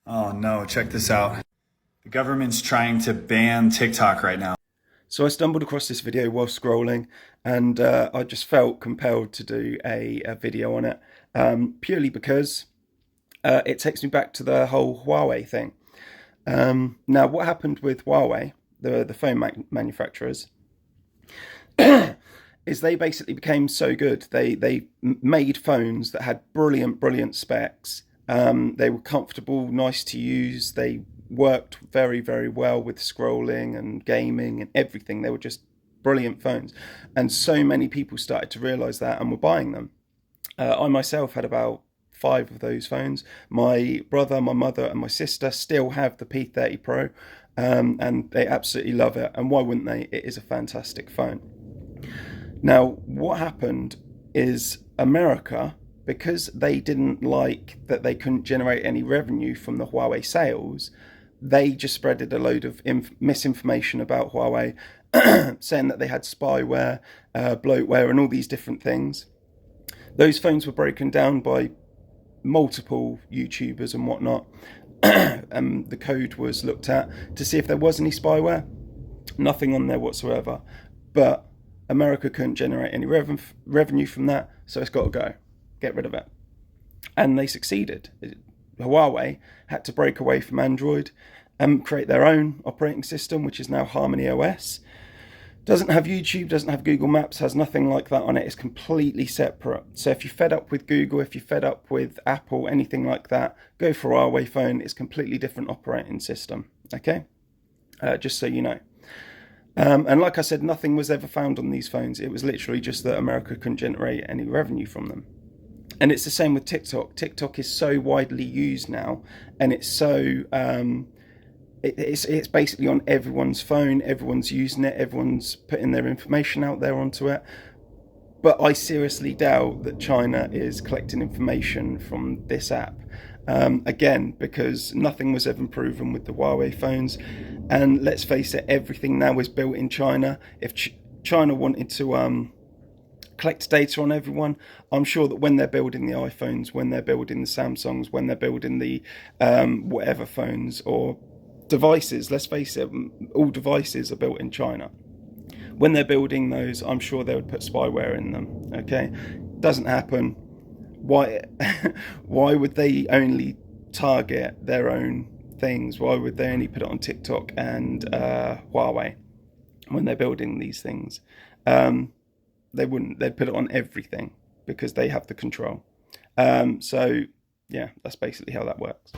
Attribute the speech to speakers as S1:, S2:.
S1: Oh no, check this out. The government's trying to ban TikTok right now.
S2: So I stumbled across this video while scrolling, and I just felt compelled to do a video on it, purely because it takes me back to the whole Huawei thing. Now, what happened with Huawei, the phone manufacturers, is they basically became so good. They made phones that had brilliant specs. They were comfortable, nice to use. They worked very well with scrolling and gaming and everything. They were just brilliant phones, and so many people started to realize that and were buying them. I myself had about 5 of those phones. My brother, my mother, and my sister still have the P30 Pro, and they absolutely love it. And why wouldn't they? It is a fantastic phone. Now, what happened is America, because they didn't like that they couldn't generate any revenue from the Huawei sales, they just spreaded a load of misinformation about Huawei, saying that they had spyware, bloatware, and all these different things. Those phones were broken down by multiple YouTubers and whatnot. The code was looked at to see if there was any spyware. Nothing on there whatsoever. But America couldn't generate any revenue from that, so it's got to go. Get rid of it. And they succeeded. Huawei had to break away from Android and create their own operating system, which is now Harmony OS. Doesn't have YouTube, doesn't have Google Maps, has nothing like that on it. It's completely separate. So if you're fed up with Google, if you're fed up with Apple, anything like that, go for a Huawei phone. It's a completely different operating system. Okay? Just so you know. And like I said, nothing was ever found on these phones. It was literally just that America couldn't generate any revenue from them. And it's the same with TikTok. TikTok is so widely used now, and it's so it's basically on everyone's phone. Everyone's using it. Everyone's putting their information out there onto it. But I seriously doubt that China is collecting information from this app. Again, because nothing was ever proven with the Huawei phones. And let's face it, everything now is built in China. If China wanted to collect data on everyone, I'm sure that when they're building the iPhones, when they're building the Samsungs, when they're building the whatever phones or devices, let's face it, all devices are built in China. When they're building those, I'm sure they would put spyware in them. Okay, doesn't happen. Why? Why would they only target their own things? Why would they only put it on TikTok and Huawei when they're building these things? They wouldn't. They'd put it on everything because they have the control. So yeah, that's basically how that works.